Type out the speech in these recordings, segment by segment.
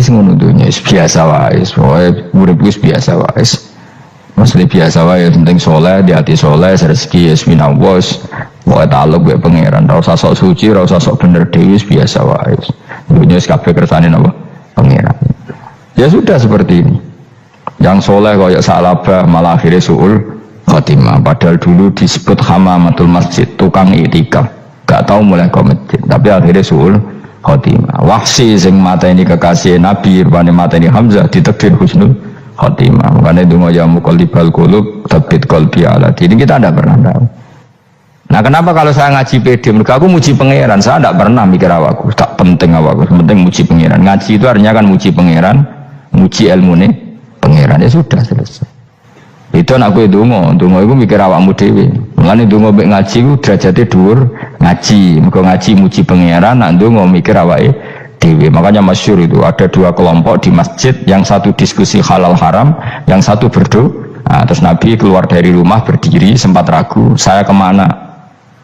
wis ngono dunya wis biasa wae, urip wis biasa wae. Maksudnya biasa wae, penting soleh, di hati soleh, rezeki wis minawos, wae taluk wae pangeran, ora usah sok suci, ora usah sok bener dhewe, wis biasa wae. Dunya wis kabeh kersane napa? Pangeran. Ya sudah seperti ini. Yang soleh kaya salabah malah akhirnya suul khotimah. Padahal dulu disebut hamamatul masjid, tukang iktikaf. Gak tahu mulai ke masjid, tapi akhirnya suul khotimah. Wahsi sing mateni kekasih Nabi, rupane mateni Hamzah ditakdir husnul khotimah. Makanya donga ya muqallibal qulub tsabbit qalbi ala dini, kita tidak pernah tahu. Nah, kenapa kalau saya ngaji PD, mereka aku muji pangeran, saya tidak pernah mikir awakku, tak penting awakku, penting muji pangeran. Ngaji itu artinya kan muji pangeran, muji ilmu nih pangeran, ya sudah selesai. Itu anakku donga itu mikir awakmu dhewe. Mulane donga mek ngaji ku derajate dhuwur ngaji, mergo ngaji muji pangeran, nak donga mikir awake dhewe. Makanya masyhur itu ada dua kelompok di masjid, yang satu diskusi halal haram, yang satu berdoa. Nah, terus Nabi keluar dari rumah berdiri, sempat ragu, saya kemana?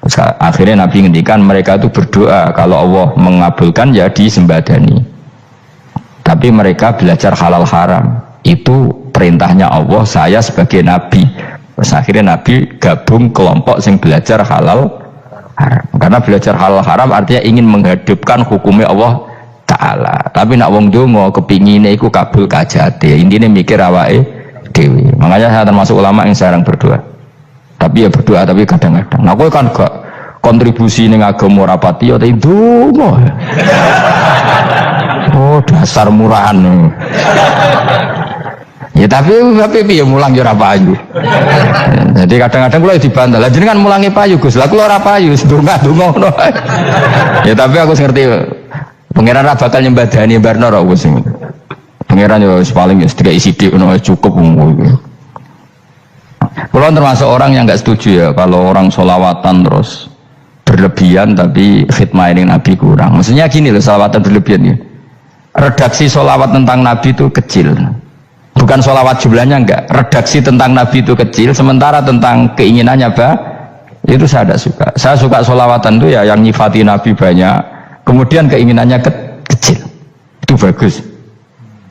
Terus akhirnya Nabi ngendikan mereka itu berdoa, kalau Allah mengabulkan ya disembadani. Tapi mereka belajar halal haram, itu perintahnya Allah, saya sebagai Nabi. Terus akhirnya Nabi gabung kelompok yang belajar halal haram. Karena belajar halal haram artinya ingin menghidupkan hukumnya Allah Ta'ala. Tapi nak wong donga kepingine iku kabul kajate, intine mikir awake dhewe. Makanya saya termasuk ulama yang jarang berdoa. Tapi ya berdoa, tapi kadang-kadang. Nah, kowe kan gak kontribusi ning agama ora pati ya ndonga. Oh, dasar murahan. Ya tapi piye mulang ya ora payu. Jadi kadang-kadang kula dibantah. Lah jenengan mulangi payu Gus. Lah kula ora payu, ndonga ngono. Ya tapi aku ngerti pangeran ra bakal nyembadani barno ra wis. Pangeran yo paling wis dikai sithik ngono cukup ngono. Kula termasuk orang yang enggak setuju ya kalau orang sholawatan terus berlebihan tapi khidmah ini Nabi kurang. Maksudnya gini loh, sholawatan berlebihan ya. Redaksi sholawat tentang Nabi itu kecil. Bukan sholawat jumlahnya enggak, redaksi tentang Nabi itu kecil, sementara tentang keinginannya itu saya tidak suka. Saya suka sholawatan itu ya yang nyifati Nabi banyak, kemudian keinginannya kecil, itu bagus.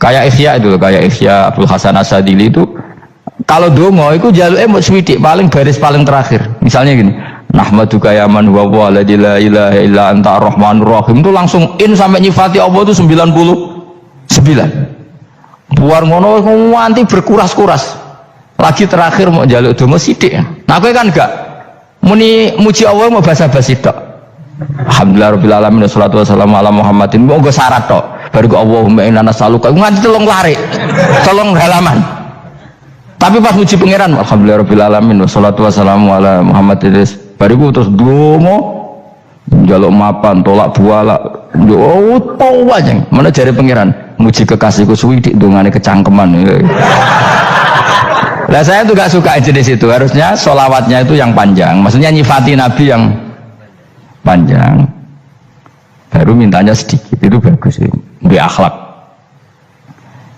Kayak Ihya itu, kayak Ihya Abdul Hasan Asadili itu, kalau dongo itu jaluknya mau swidik, paling baris paling terakhir. Misalnya gini, Nahmaduka ya man huwa la ilaha illa anta ar-rahmanur rahim, itu langsung in sampai nyifati Allah itu 99. Buar ngono nganti berkuras-kuras. Lagi terakhir mau jaluk donga sithik. Nah kowe kan enggak muni muji Allah mau basa-basi tok. Alhamdulillah rabbil alamin wassalatu wassalamu ala Muhammadin. Monggo syarat tok. Baru ke Allahumma inna nas'aluka nganti telung lari. Telung halaman. Tapi pas muji pangeran alhamdulillah rabbil alamin wassalatu wassalamu ala Muhammadin. Baru terus donga jaluk mapan tolak buala. Oh tau aja. Mana jari pangeran? Muji kekasihku suwidik dongane kecangkeman. Lah saya tuh gak suka jenis itu. Harusnya sholawatnya itu yang panjang. Maksudnya nyifati Nabi yang panjang. Baru mintanya sedikit. Itu bagus sih. Bi akhlak.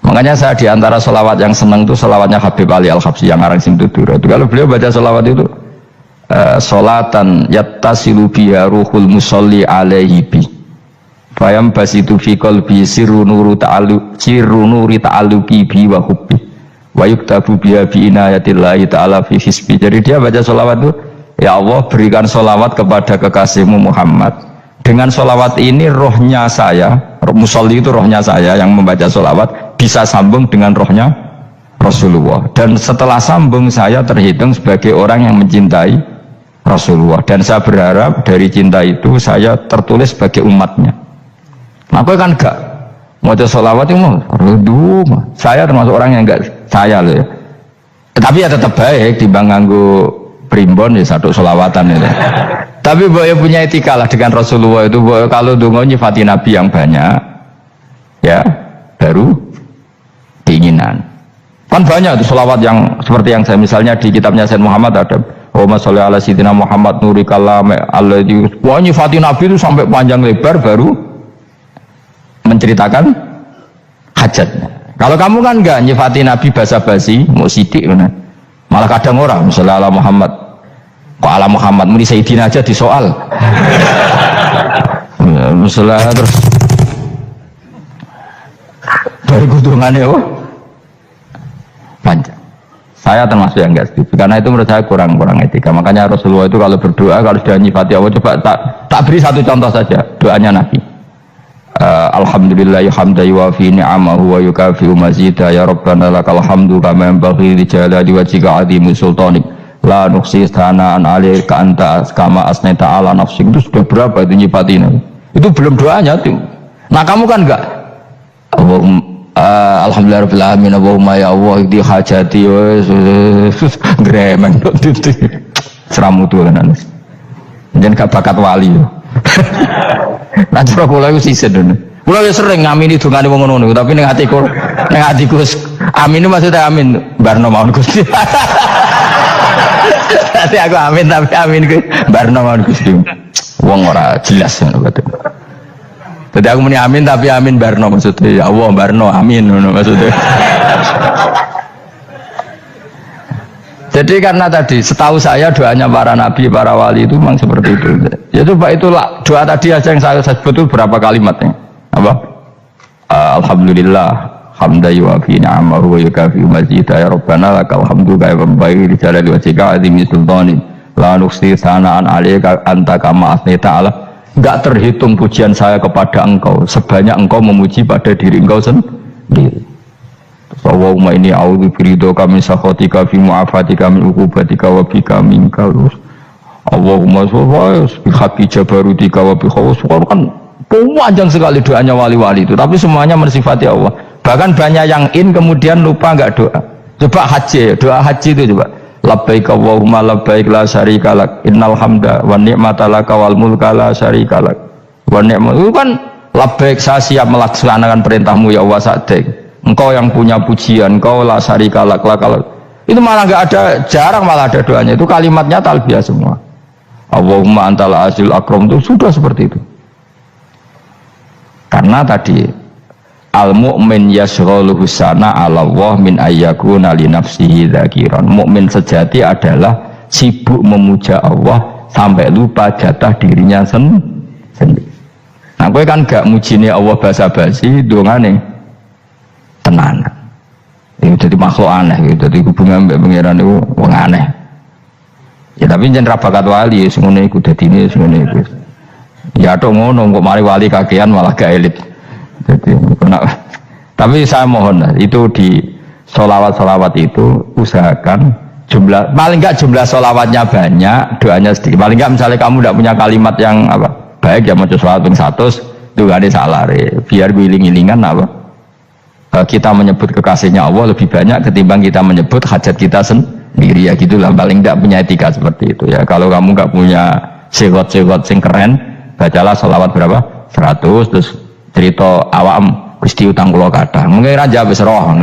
Makanya saya diantara sholawat yang senang itu sholawatnya Habib Ali Al-Habsyi yang arang sing tutur. Itu kalau beliau baca sholawat itu sholatan yattasilu biha ruhul musolli alaihi bi. Fayam basitu fi qalbi sirru nuri ta'alluqi bi wa hubbi wa yuktabu biha bi inayatillahi ta'ala fi hisbi. Jadi dia baca sholawat itu, ya Allah berikan sholawat kepada kekasihmu Muhammad. Dengan sholawat ini rohnya saya, musolli itu rohnya saya yang membaca sholawat bisa sambung dengan rohnya Rasulullah. Dan setelah sambung saya terhitung sebagai orang yang mencintai Rasulullah. Dan saya berharap dari cinta itu saya tertulis sebagai umatnya. Nah, aku kan enggak mau sholawat itu mau saya termasuk orang yang enggak saya loh ya. Tapi ya tetap baik dibanding nganggo primbon ya satu sholawatan itu. Tapi boleh punya etika lah dengan Rasulullah itu. Boleh kalau dongo nyifati Nabi yang banyak ya baru keinginan. Kan banyak tuh sholawat yang seperti yang saya misalnya di kitabnya Sayyid Muhammad ada Allahumma sholli ala sayyidina Muhammad nuri kalam alladzi wa nyifati Nabi itu sampai panjang lebar baru menceritakan hajatnya. Kalau kamu kan enggak nyifati Nabi basa-basi, mau sidik mana? Malah kadang orang, misalnya ala Muhammad, kok ala Muhammad, muni Sayyidina aja disoal. Misalnya terus bariku dungane panjang. Saya termasuk yang enggak setuju karena itu menurut saya kurang etika. Makanya Rasulullah itu kalau berdoa kalau sudah nyifati Allah, coba tak beri satu contoh saja doanya Nabi. Alhamdulillah hamdan yuwafi ni'amahu wa yukafi'u mazidah ya rabbana lakal hamdu kama yanbaghi li jalali wajhika 'azimi sultanik la nuqsi thana'an 'alaika anta kama asnaita 'ala nafsik. Itu sudah berapa itu nyifatin itu belum doanya tuh. Nah kamu kan enggak Alhamdulillah rabbil alamin Allahumma ya Allah di hajati gremeng titik seramutu kan jangan gak bakat wali nah cara kula iku sisen kula ya sering ngamini dongane wong ngono tapi ning atiku amin itu maksudnya amin barno mawon Gusti nanti aku amin tapi amin ku barno mawon Gusti wong ora jelas ngono betul. Jadi aku muni amin tapi amin barno maksudnya ya Allah barno amin maksudnya. Jadi karena tadi setahu saya doanya para nabi para wali itu memang seperti itu. Ya coba itulah doa tadi aja yang saya sebut itu berapa kalimatnya? Apa? Alhamdulillah hamdan yuwafi ni'amahu wa yukafi'u mazidah ya rabbana lakal hamdu kama yanbaghi li jalali wajhika 'azimi sultanik la nuqsi thana'an 'alaika anta kama asnaita 'ala. Enggak terhitung pujian saya kepada engkau sebanyak engkau memuji pada diri engkau sendiri. Allahumma inni a'udzu biridhoka min sakhatika fi mu'afatika min uqubatika wa bika minka. Allahumma sholli bi haqqi jabarutika wa bi khawfika. Kan panjang sekali doanya wali-wali itu, tapi semuanya mensifati Allah. Bahkan banyak yang kemudian lupa enggak doa. Coba haji, doa haji itu coba. Labbaik Allahumma labbaik la syarika lak innal hamda wa ni'mata laka wal mulka la syarika lak wa ni'mat. Itu kan labbaik saya siap melaksanakan perintahmu ya Allah sa'dik. Engkau yang punya pujian, engkau la syarika lak lakal. Itu malah enggak ada, jarang malah ada doanya. Itu kalimatnya talbiyah semua. Allahumma antal azil akram itu sudah seperti itu. Karena tadi al-mu'min yashghaluhu sana 'ala Allah min ayyakuna li nafsihi dzakiran. Mukmin sejati adalah sibuk memuja Allah sampai lupa jatah dirinya sendiri. Nah, kowe kan gak mujine Allah basa-basi, dongane tenanan. Itu jadi makhluk aneh gitu. Jadi hubungan mbek pangeran itu wong aneh. Ya tapi jen ra bakat wali ngono iku dadine ngono iku. Ya tok ngono kok mari wali kakean malah gak elit. Jadi, tapi saya mohon itu di sholawat itu usahakan jumlah paling enggak jumlah sholawatnya banyak, doanya sedikit. Paling enggak misalnya kamu tidak punya kalimat yang apa baik ya mau sholawat ping 100 itu gak ada salah biar giling-gilingan apa kita menyebut kekasihnya Allah lebih banyak ketimbang kita menyebut hajat kita sendiri ya gitulah. Paling enggak punya etika seperti itu ya. Kalau kamu enggak punya segot-segot sing keren, bacalah sholawat berapa 100 terus cerita awam Gusti utang kula kathah mungkin raja wis roh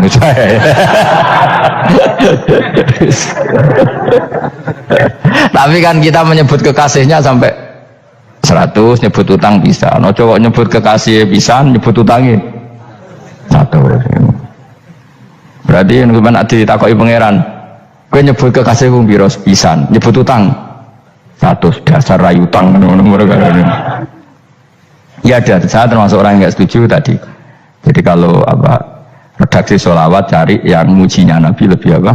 tapi kan kita menyebut kekasihnya sampai 100 nyebut utang bisa no cowok nyebut kekasih bisa nyebut utangnya 100 berarti yang gimana ditakoki pangeran kowe nyebut kekasih wong piro pisan nyebut utang 100 dasar rayu utang ngono-ngono. Ya ada, saya termasuk orang yang nggak setuju tadi. Jadi kalau apa redaksi sholawat cari yang mujinya Nabi lebih apa?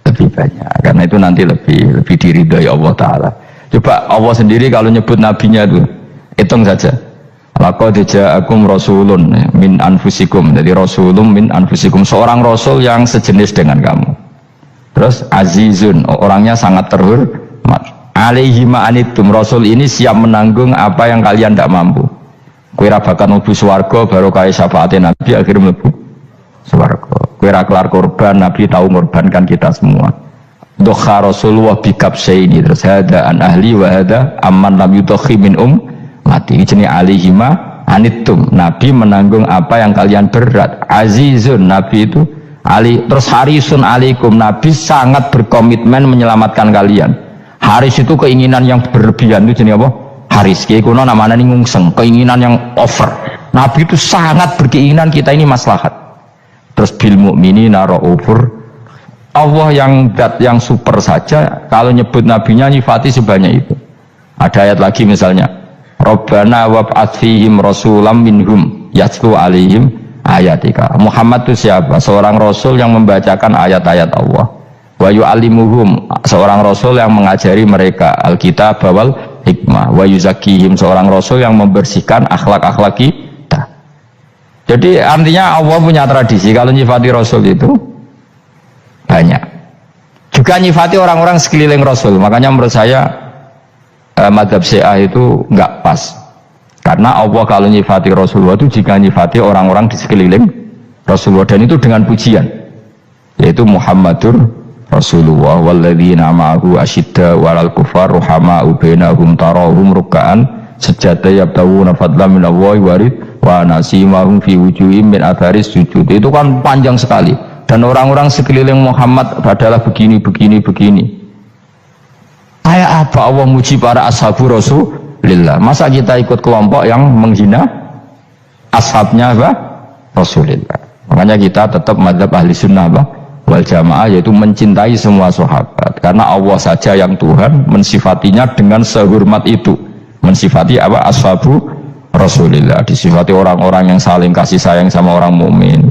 Lebih banyak. Karena itu nanti lebih diridhoi Allah Taala. Coba Allah sendiri kalau nyebut nabinya itu hitung saja. Laqad ja'akum rasulun min anfusikum. Jadi rasulun min anfusikum, seorang rasul yang sejenis dengan kamu. Terus azizun, orangnya sangat terhormat. Alaihi ma'anitum, rasul ini siap menanggung apa yang kalian tidak mampu. Kowe ra bakal mlebu swarga baru kaya syafaate Nabi akhirnya mlebu swarga. Kowe ra kelar korban, Nabi tahu mengorbankan kita semua. Dokha Rasulullah bikabsaini terus hada an ahli wa hada amman lam yudokhi min mati. Ini alihima anittum, Nabi menanggung apa yang kalian berat. Azizun, Nabi itu ali terus harisun alaikum, Nabi sangat berkomitmen menyelamatkan kalian. Haris itu keinginan yang berlebihan itu jenis apa? Haris, kayak kuno namanya nih ngungseng, keinginan yang over. Nabi itu sangat berkeinginan kita ini maslahat. Terus bil mukminina raufur, Allah yang super saja kalau nyebut nabinya nyifati sebanyak itu. Ada ayat lagi misalnya, Rabbana wab'ats fihim rasulam minhum yatlu alaihim ayatika. Muhammad itu siapa? Seorang rasul yang membacakan ayat-ayat Allah. Wa yu'allimuhum, seorang rasul yang mengajari mereka alkitab wal hikmah. Wa yuzakkihim, seorang rasul yang membersihkan akhlak-akhlak kita. Jadi artinya Allah punya tradisi kalau nyifati rasul itu banyak. Juga nyifati orang-orang sekeliling rasul. Makanya menurut saya mazhab Syiah itu enggak pas. Karena Allah kalau nyifati Rasulullah itu jika nyifati orang-orang di sekeliling Rasulullah, dan itu dengan pujian, yaitu Muhammadur Rasulullah walladzina ma'ahu asyidda walal kufar ruhama'u bainahum tarahum ruk'an sujada yabtawuna fadlan minallahi warid wa nasimahum fi wujuhim min atharis sujud. Itu kan panjang sekali, dan orang-orang sekeliling Muhammad adalah begini. Kayak apa Allah muji para ashabu Rasulillah? Masa kita ikut kelompok yang menghina ashabnya apa? Rasulillah. Makanya kita tetap madzhab ahli sunnah apa? Wal jamaah, yaitu mencintai semua sahabat. Karena Allah saja yang Tuhan mensifatinya dengan sehormat itu. Mensifati apa? Ashabu Rasulillah. Disifati orang-orang yang saling kasih sayang sama orang mukmin.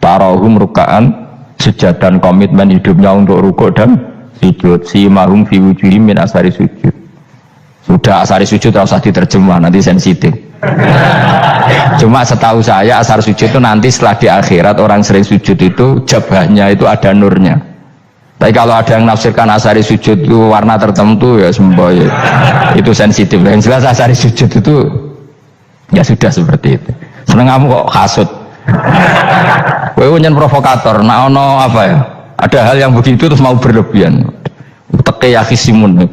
Tarahum ruka'an, sujud dan komitmen hidupnya untuk rukuk dan sujud. Si mahum fi wujuhim min asari sujud. Sudah asari sujud tidak usah diterjemah, nanti sensitif. Cuma setahu saya asar sujud itu nanti setelah di akhirat orang sering sujud itu jabahnya itu ada nurnya. Tapi kalau ada yang nafsirkan asari sujud itu warna tertentu ya semboy, itu sensitif. Yang jelas asari sujud itu ya sudah seperti itu. Seneng kamu kok hasut. Kowe nyen provokator, nah ono apa ya? Ada hal yang begitu terus mau berlebihan. Teke ya khisimun.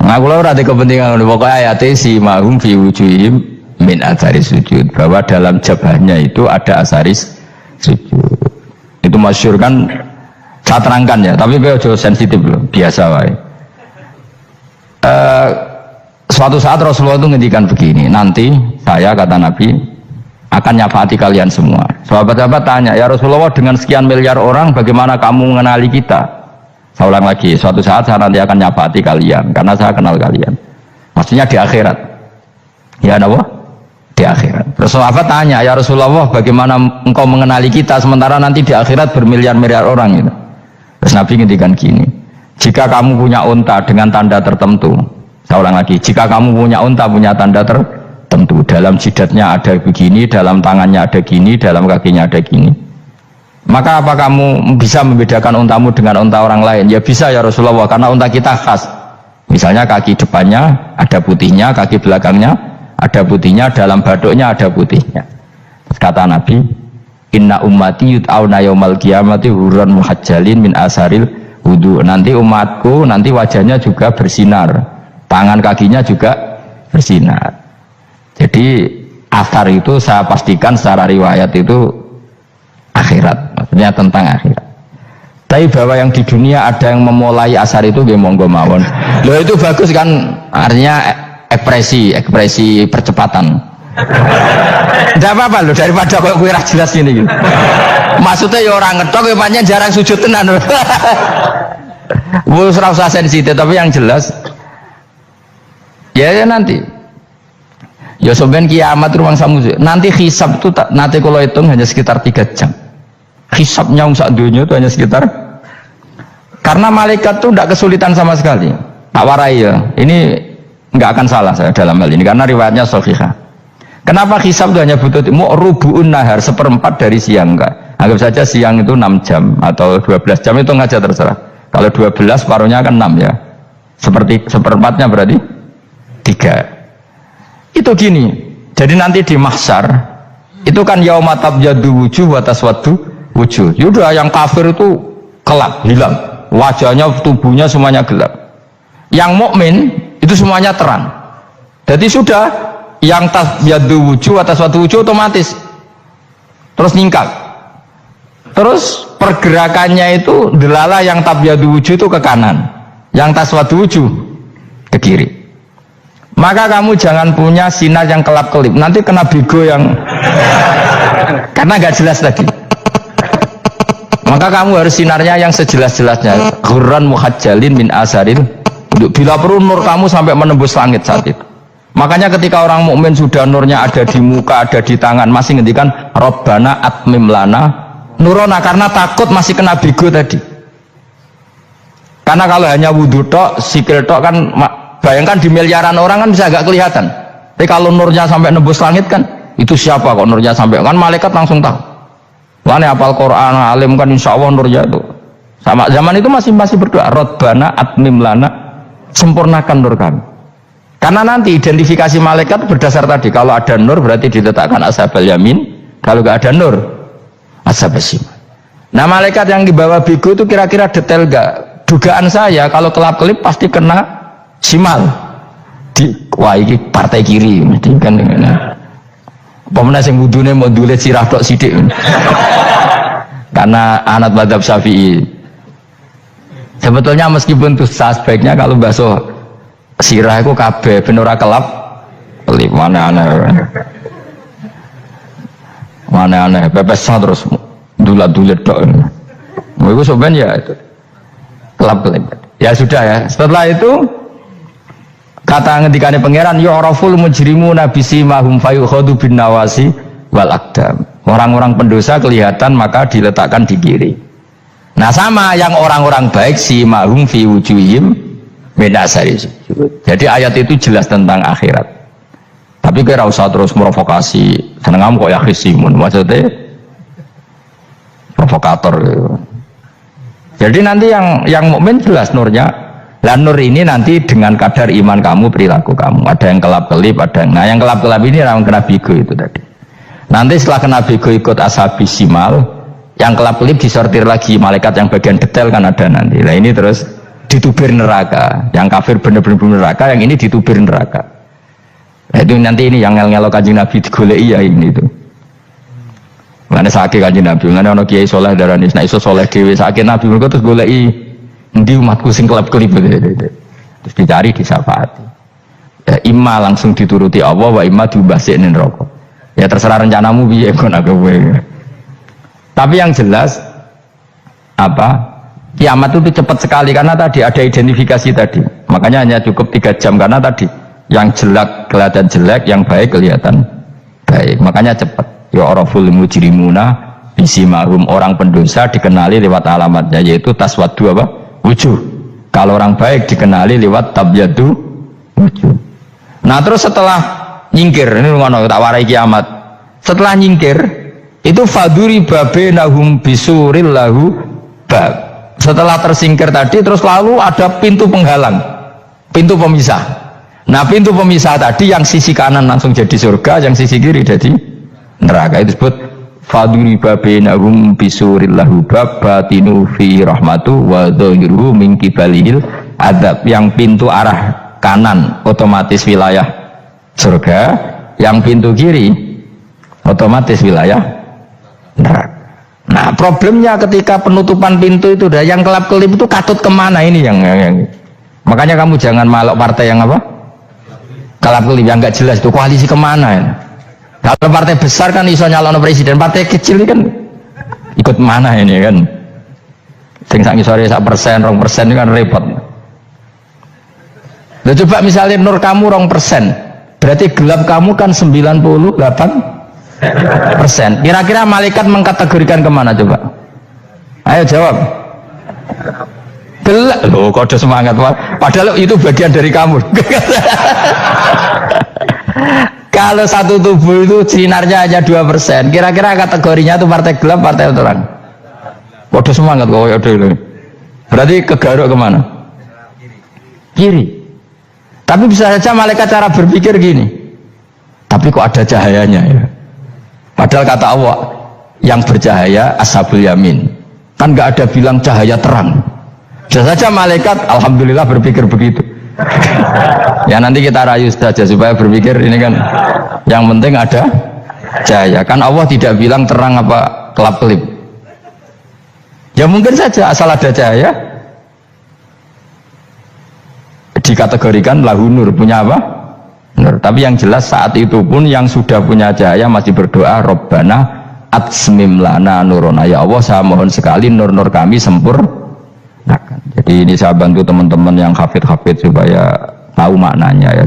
Nah, kalau ada kepentingan pokoknya ayat si mahum fi wujuhim min asaris sujud, bahwa dalam jabahnya itu ada asaris sujud. Itu masyhur kan, saya terangkan ya, tapi kalau sensitif loh, biasa wae. Suatu saat Rasulullah itu ngendikan begini, nanti saya kata Nabi akan nyafaati kalian semua. Sahabat-sahabat tanya, ya Rasulullah dengan sekian miliar orang bagaimana kamu mengenali kita? Saya ulang lagi, suatu saat saya nanti akan nyafaati kalian karena saya kenal kalian. Maksudnya di akhirat. Ya Allah, di akhirat. Terus sahabat tanya, ya Rasulullah bagaimana engkau mengenali kita sementara nanti di akhirat bermiliar-miliar orang gitu. Terus Nabi ngendikan gini, jika kamu punya unta dengan tanda tertentu, saya ulang lagi, jika kamu punya unta punya tanda tertentu, dalam jidatnya ada begini, dalam tangannya ada gini, dalam kakinya ada gini, maka apa kamu bisa membedakan untamu dengan unta orang lain? Ya bisa ya Rasulullah, karena unta kita khas. Misalnya kaki depannya ada putihnya, kaki belakangnya ada putihnya, dalam baduknya ada putihnya. Kata Nabi, inna ummati yut'auna yaumal qiyamati hurran muhajjalin min asaril wudu. Nanti umatku nanti wajahnya juga bersinar, tangan kakinya juga bersinar. Jadi asar itu saya pastikan secara riwayat itu akhirat, maksudnya tentang akhirat. Tapi bahwa yang di dunia ada yang memulai asar itu ya monggo mawon. Loh itu bagus kan, artinya ekspresi percepatan. Tidak apa-apa loh, daripada kok kue jelas gini gitu. Maksudnya ya orang ngetok ya panjang jarang sujud tenan. Wes ora usah sensitif, tapi yang jelas ya nanti. Ya sebenarnya kiamat ruang samu. Nanti hisab itu nanti kalau hitung hanya sekitar 3 jam. Hisabnya sak dunia itu hanya sekitar, karena malaikat itu tidak kesulitan sama sekali. Tak warai ya, ini nggak akan salah saya dalam hal ini karena riwayatnya sahihah. Kenapa hisab itu hanya butuh rubu'un nahar, 1/4 dari siang enggak? Anggap saja siang itu 6 jam atau 12 jam, itu aja terserah. Kalau 12 paruhnya kan 6 ya. Seperti 1/4-nya berarti 3. Itu gini. Jadi nanti di mahsyar itu kan yauma tabyaddu wujuh wa taswaddu wujuh. Yaudah yang kafir itu kelap, hilang. Wajahnya, tubuhnya semuanya gelap. Yang mukmin itu semuanya terang. Jadi sudah yang tabyaddu wujuh wa taswaddu wujuh otomatis terus ningkat. Terus pergerakannya itu delala yang tabyaddu wujuh itu ke kanan, yang taswaddu wujuh ke kiri. Maka kamu jangan punya sinar yang kelap-kelip, nanti kena bego yang karena gak jelas tadi. Maka kamu harus sinarnya yang sejelas-jelasnya, ghurran muhajjalin min asaril. Bila perlu nur kamu sampai menembus langit saat itu. Makanya ketika orang mukmin sudah nurnya ada di muka, ada di tangan, masih ngendikan Rabbana atmim lana nurona, karena takut masih kena bigo tadi. Karena kalau hanya wudhu tok, sikil tok kan, bayangkan di miliaran orang kan bisa agak kelihatan. Tapi kalau nurnya sampai nembus langit kan, itu siapa kok nurnya sampai, kan malaikat langsung tahu. Lane apal Quran, alim kan insya Allah nurnya itu. Sama zaman itu masih berdoa, Rabbana atmim lana, sempurnakan nur kami. Karena nanti identifikasi malaikat berdasar tadi, kalau ada nur berarti diletakkan ashabal yamin, kalau nggak ada nur ashabal shimal. Nah malaikat yang dibawa bigo itu kira-kira detail nggak? Dugaan saya kalau kelap-kelip pasti kena simal. Wah ini partai kiri, kan? Pemenang yang wudhunya mau dulet sirah tok sidik. Karena anak madzhab Syafi'i. Sebetulnya meskipun itu sebaiknya kalau basuh sirah itu kabeh ben ora kelip mana aneh pepesnya terus dulat-dulit tok. Itu sebenarnya ya itu kelip. Ya sudah ya. Setelah itu kata ngendikane pangeran yu'raful mujrimuna bisimahum fayukhadhu bin nawasi wal aqdam. Orang-orang pendosa kelihatan maka diletakkan di kiri. Nah sama yang orang-orang baik simahum fi wujuhim min asari sujud. Jadi ayat itu jelas tentang akhirat. Tapi kira usah terus provokasi. Seneng kok ya khisimun, maksudnya provokator gitu. Jadi nanti yang mukmin jelas nurnya. Lah nur ini nanti dengan kadar iman kamu, perilaku kamu. Ada yang kelap-kelip, ada yang. Nah yang kelap-kelip ini yang kena bigo itu tadi. Nanti setelah kena bigo ikut ashabi simal, yang kelap-kelip disortir lagi malaikat yang bagian detail kan ada nanti. Nah ini terus ditubir neraka. Yang kafir bener-bener neraka, yang ini ditubir neraka. Nah, itu nanti ini yang ngel-ngelo Kanjeng Nabi digoleki ya ini itu. Mana sakit Kanjeng Nabi, mana ono kiai soleh darani, nah iso soleh dewe sakit Nabi mereka terus goleki endi umatku sing kelap-kelip terus dicari disyafaati. Ya imma langsung dituruti Allah wa imma diubasik ning neraka. Ya terserah rencanamu piye kon aku kowe. Tapi yang jelas apa? Kiamat itu cepat sekali karena tadi ada identifikasi tadi. Makanya hanya cukup 3 jam karena tadi yang jelek kelihatan jelek, yang baik kelihatan baik. Makanya cepat. Ya araful mujrimuna bisimahum, orang pendosa dikenali lewat alamatnya yaitu taswaddu apa? Wujuh. Kalau orang baik dikenali lewat tabyadu wujuh. Nah terus setelah nyingkir, ini ngono tak warai kiamat. Setelah nyingkir itu faduri babenahum bisuril lahu bab. Setelah tersingkir tadi terus lalu ada pintu penghalang, pintu pemisah. Nah pintu pemisah tadi yang sisi kanan langsung jadi surga, yang sisi kiri jadi neraka. Itu disebut faduri babenahum bisuril lahu bab batinu fi rahmatu wa dhahiruhu min kibalihil adab. Yang pintu arah kanan otomatis wilayah surga, yang pintu kiri otomatis wilayah neraka. Nah problemnya ketika penutupan pintu itu yang kelap-kelip itu katut kemana ini yang makanya kamu jangan malok partai yang apa kelap-kelip yang nggak jelas itu koalisi kemana ya. Kalau partai besar kan iso nyalon presiden, partai kecil ini kan ikut mana ini kan sing sak ngisore 1%, 2% ini kan repot. Nah, coba misalnya nur kamu 2%, berarti gelap kamu kan 98%. Kira-kira malaikat mengkategorikan kemana coba? Ayo jawab. Gelap. Loh, kode semangat. Padahal itu bagian dari kamu. Kalau satu tubuh itu sinarnya hanya 2%, kira-kira kategorinya itu partai gelap, partai terang. Kode semangat kok ya dulu. Berarti kegaruk kemana? Kiri. Tapi bisa saja malaikat cara berpikir gini. Tapi kok ada cahayanya ya? Padahal kata Allah yang bercahaya ashabul yamin. Kan nggak ada bilang cahaya terang. Bisa saja malaikat alhamdulillah berpikir begitu. Ya nanti kita rayu saja supaya berpikir ini kan yang penting ada cahaya. Kan Allah tidak bilang terang apa kelap-kelip. Ya mungkin saja asal ada cahaya dikategorikan lahu nur, punya apa? Nur. Tapi yang jelas saat itu pun yang sudah punya cahaya masih berdoa Rabbana atsmim lana nurona, ya Allah saya mohon sekali nur-nur kami sempurnakan. Jadi ini saya bantu teman-teman yang hafid supaya tahu maknanya ya.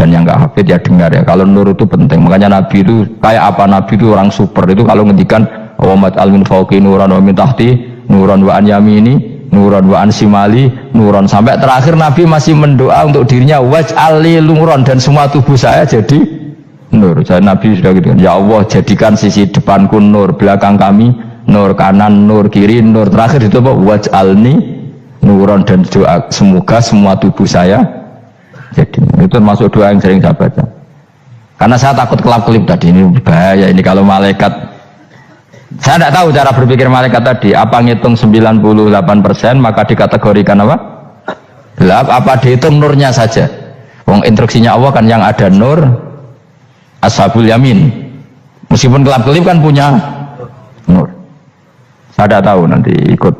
dan yang nggak hafid ya dengar ya. Kalau nur itu penting, makanya Nabi itu kayak apa? Nabi itu orang super itu kalau ngendikan Muhammad al-min fauqi nuran wa min tahti nuran wa an yamini nuran wa an simali nuran, sampai terakhir Nabi masih mendoa untuk dirinya waj'ali nuran, dan semua tubuh saya jadi nur. Saya Nabi sudah gitu, ya Allah jadikan sisi depanku nur, belakang kami nur, kanan nur, kiri nur, terakhir itu apa? Waj'alni nuran, dan doa semoga semua tubuh saya jadi. Itu termasuk doa yang sering saya baca, karena saya takut kelap-kelip tadi. Ini bahaya ini kalau malaikat, saya tidak tahu cara berpikir malaikat tadi, apa ngitung 98% maka dikategorikan apa? Gelap, apa dihitung nurnya saja? Wong instruksinya Allah kan yang ada nur ashabul yamin, meskipun kelap-kelip kan punya nur. Saya tidak tahu nanti ikut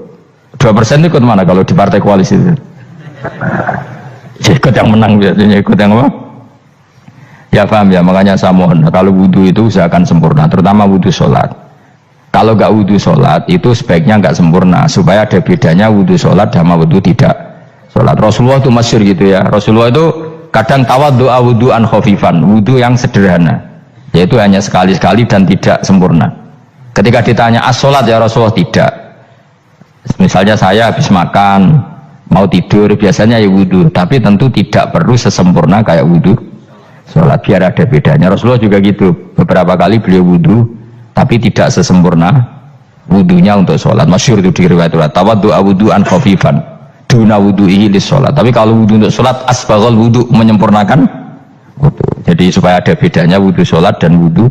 2% ikut mana kalau di partai koalisi itu. Ikut yang menang biasanya, ikut yang apa? Ya paham ya, makanya saya mohon kalau wudhu itu usahakan sempurna, terutama wudhu sholat. Kalau nggak wudhu sholat itu sebaiknya nggak sempurna, supaya ada bedanya wudhu sholat sama wudhu tidak sholat. Rasulullah itu masyhur gitu ya, Rasulullah itu kadang tawaddu'a wudhu'an khafifan, wudhu yang sederhana, yaitu hanya sekali-sekali dan tidak sempurna. Ketika ditanya as-sholat ya Rasulullah, tidak. Misalnya saya habis makan mau tidur biasanya ya wudhu, tapi tentu tidak perlu sesempurna kayak wudhu sholat, biar ada bedanya. Rasulullah juga gitu, beberapa kali beliau wudhu tapi tidak sesempurna wudhunya untuk sholat. Masyhur itu di riwayat tawaddu'a wudhu'an khafifan duna wudhu'ihi lis sholat, tapi kalau wudhu untuk sholat asbaghal wudhu, menyempurnakan wudhu. Jadi supaya ada bedanya wudhu sholat dan wudhu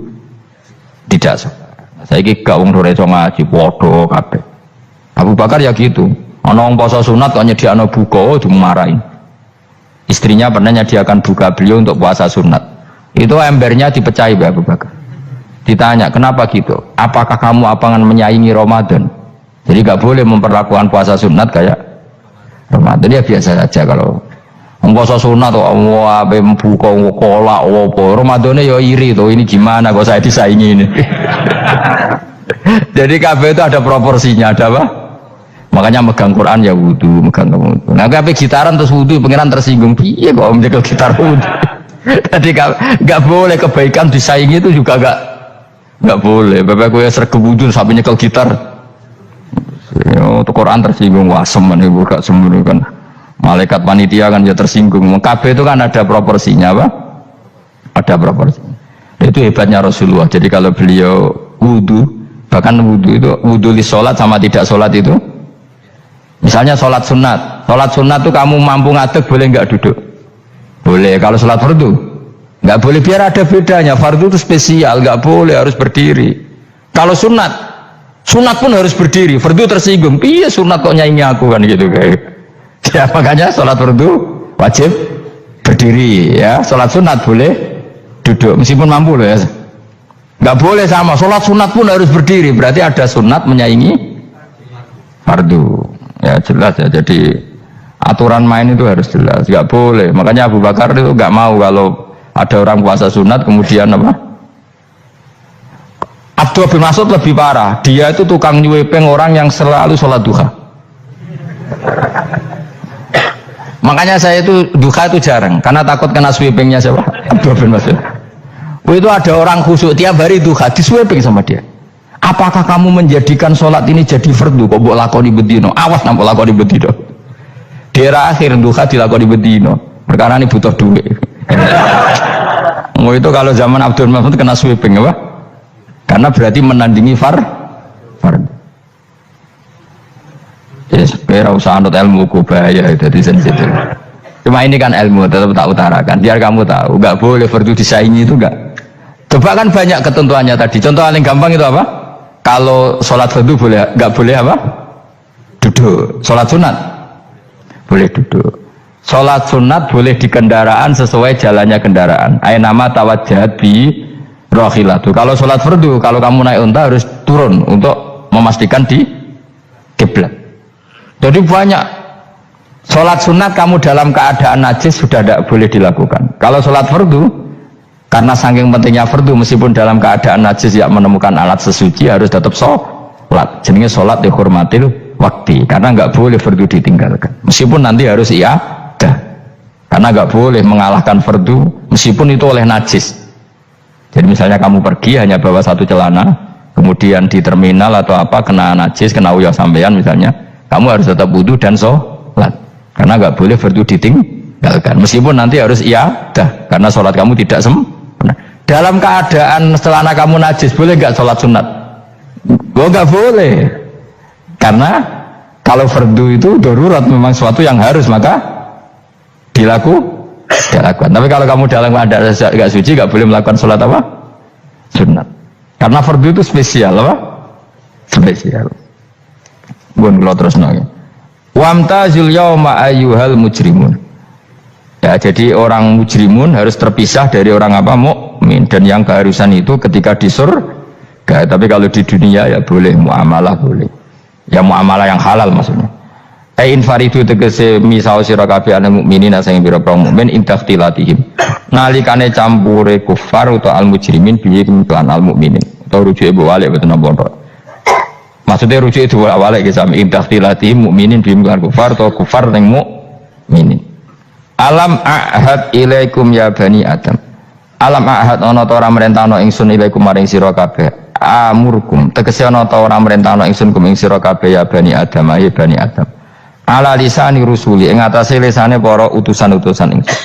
tidak sholat. Saya gak wong sore ngaji podo kabeh. Abu Bakar ya gitu, ana wong poso sunat kok nyediakno buka dimarahin. Istrinya pernah nyediakan buka beliau untuk puasa sunat, itu embernya dipecahi Abu Bakar. Ditanya kenapa gitu, apakah kamu akan menyaingi Ramadan? Jadi gak boleh memperlakukan puasa sunat kayak Ramadan. Ya biasa saja kalau puasa sunat tuh wah buka kolak apa Ramadannya ya iri tuh, ini gimana kok saya disaingi ini. Jadi kabeh itu ada proporsinya, ada apa? Makanya megang Quran ya wudhu, megang wudhu. Nah kabeh gitaran terus wudhu, pengiran tersinggung, iya kok menjaga gitar wudhu. Jadi nggak boleh kebaikan disaingi, itu juga nggak boleh. Bapak gue sergap wudhu sampai nyekel gitar. Untuk Quran tersinggung, wah semen ibu gak semen kan. Malaikat panitia kan ya tersinggung. Kabeh itu kan ada proporsinya apa? Ada proporsinya. Itu hebatnya Rasulullah. Jadi kalau beliau wudhu, bahkan wudhu itu wudhu li sholat sama tidak sholat itu, misalnya sholat sunat tuh kamu mampu ngadeg boleh nggak duduk? Boleh. Kalau sholat fardu nggak boleh, biar ada bedanya. Fardu itu spesial, nggak boleh, harus berdiri. Kalau sunat pun harus berdiri. Fardu tersinggung, iya sunat kok nyaingi aku kan gitu kayak. Ya makanya sholat fardu wajib berdiri ya, sholat sunat boleh duduk meskipun mampu loh ya. Nggak boleh sama, sholat sunat pun harus berdiri, berarti ada sunat menyaingi fardu. Ya jelas ya, jadi aturan main itu harus jelas, nggak boleh. Makanya Abu Bakar itu nggak mau kalau ada orang puasa sunat kemudian apa? Abdul bin Mas'ud lebih parah, dia itu tukang nyuepeng orang yang selalu sholat duha. Makanya saya itu duha itu jarang, karena takut kena sweepingnya siapa? Abdul bin Mas'ud. Itu ada orang khusyuk tiap hari duha disweeping sama dia. Apakah kamu menjadikan sholat ini jadi fardu? Kok mbok lakoni bedino? Awas nampak lakoni bedino. Daerah akhir duha dilakoni bedino. Perkara ini butuh duit. Itu kalau zaman Abdul Mas'ud kena sweeping apa? Karena berarti menandingi fardu. Yes, kira usah anut ilmu ku bahaya itu di sensitif. Cuma ini kan ilmu, tetap tak utarakan. Biar kamu tahu, nggak boleh fardu disaingi itu nggak. Coba kan banyak ketentuannya tadi. Contoh paling gampang itu apa? Kalau sholat fardu boleh, nggak boleh apa? Duduk. Sholat sunat boleh duduk. Sholat sunat boleh di kendaraan sesuai jalannya kendaraan. Ainama tawajjahat bi rohilatu. Kalau sholat fardu, kalau kamu naik unta harus turun untuk memastikan di kiblat. Jadi banyak sholat sunat kamu dalam keadaan najis sudah tidak boleh dilakukan. Kalau sholat fardu, karena saking pentingnya fardu, meskipun dalam keadaan najis ya menemukan alat sesuci harus tetap sholat. Jenenge sholat dihormatil waktu, karena nggak boleh fardu ditinggalkan. Meskipun nanti harus iadah. Karena nggak boleh mengalahkan fardu meskipun itu oleh najis. Jadi misalnya kamu pergi hanya bawa satu celana, kemudian di terminal atau apa kena najis, kena uyah sampean misalnya, kamu harus tetap wudu dan sholat. Karena nggak boleh fardu ditinggalkan. Meskipun nanti harus iadah karena sholat kamu tidak sempurna. Dalam keadaan celana kamu najis boleh nggak sholat sunat? Oh nggak boleh. Karena kalau fardu itu darurat memang sesuatu yang harus maka dilakukan. Tapi kalau kamu dalam keadaan nggak suci nggak boleh melakukan sholat apa? Sunat. Karena fardu itu spesial apa? Spesial. Bukan kalau terus nanya. Wamtazul yauma ayyuhal mujrimun. Ya jadi orang mujrimun harus terpisah dari orang apa? Mukmin. Dan yang keharusan itu ketika di surga. Tapi kalau di dunia ya boleh muamalah boleh. Ya muamalah yang halal maksudnya. Infaridu tegese misau sira kabeh ana mukminin sing pira-pira mukmin intakhtilatihim. Nalikane campure kufar utawa al mujrimin bihi lan al mukminin. Atau rujuke balik boten napa. Maksudnya rujuke balik ge sami intakhtilatihim mukminin bihi lan kufar atau kufar ning mukminin. Alam ahad ilaikum ya bani Adam. Alam ahad ana ta ora merentano ingsun ilaikum maring sira kabeh. Amurkum tegese ana ta ora merentano ingsun kum ing sira kabeh ya bani Adam ya bani Adam. Ala lisani rusuli ing atase lisane para utusan-utusan ingsun.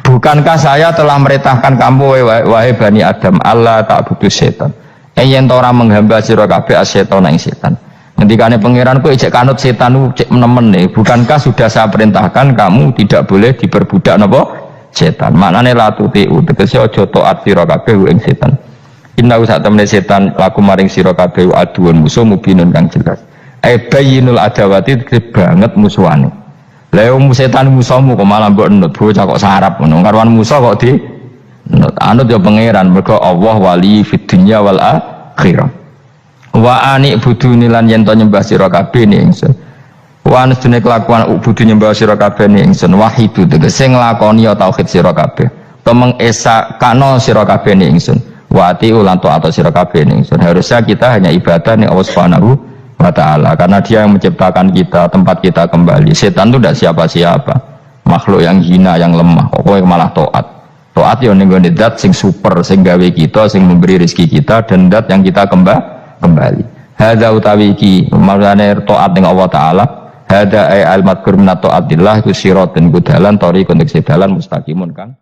Bukankah saya telah merintahkan kamu wahai bani Adam Allah ta'budu setan. Yen ora menghamba sira kabeh asetan ing setan. Ngendikane pangeran kowe cek kanut setan cek menemen nih. Bukankah sudah saya perintahkan kamu tidak boleh diperbudak napa setan. Maknane la tutiu tegese aja taat sira kabeh ing setan. Inna sak temene setan laku maring sira kabeh aduun musuh mubinun kang jelas. Bayinul adawati banget musuhane. Lah wong setan musuhmu kok malah mbok enut bocah kok sarap ngono. Karwan musuh kok di anut ya pangeran mergo Allah wali fid dunya wal akhirah. Wa ani buduni lan yen to nyembah sira kabeh ning ingsun. Wa anstune kelakuan budu nyembah sira kabeh ning ingsun wahidu tegese nglakoni tauhid sira kabeh. To mengesa kano sira kabeh ning ingsun. Wa ati ulan to atau sira kabeh ning ingsun. Harusnya kita hanya ibadah ning Allah Subhanahu wa ta'ala karena dia yang menciptakan kita, tempat kita kembali. Setan itu tidak siapa-siapa, makhluk yang hina, yang lemah. Pokoknya malah taat ya ning gone zat sing super, sing gawe kita, sing memberi rezeki kita dan zat yang kita kembali. Hadza utawi iki maknane taat ning Allah taala. Hadza ay al madkur min taatillah itu siratun kudalan tariqun dalan mustaqimun kan.